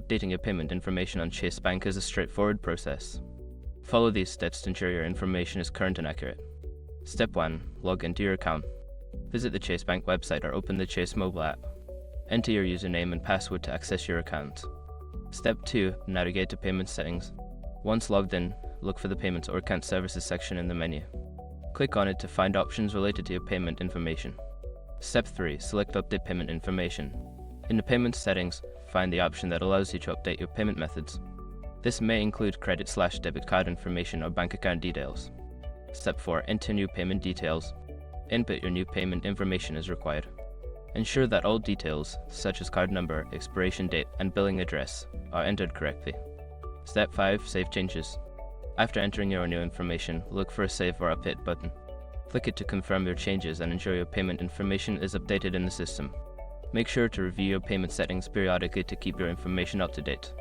updating your payment information on Chase Bank is a straightforward process. Follow these steps to ensure your information is current and accurate. Step 1. Log into your account. Visit the Chase Bank website or open the Chase mobile app. Enter your username and password to access your account. Step 2. Navigate to Payment Settings. Once logged in, look for the Payments or Account Services section in the menu. Click on it to find options related to your payment information. Step 3. Select Update Payment Information. In the Payment Settings, find the option that allows you to update your payment methods. This may include credit/debit card information or bank account details. Step 4. Enter new payment details. Input your new payment information as required. Ensure that all details, such as card number, expiration date, and billing address, are entered correctly. Step 5. Save changes. After entering your new information, look for a Save or Update button. Click it to confirm your changes and ensure your payment information is updated in the system. Make sure to review your payment settings periodically to keep your information up to date.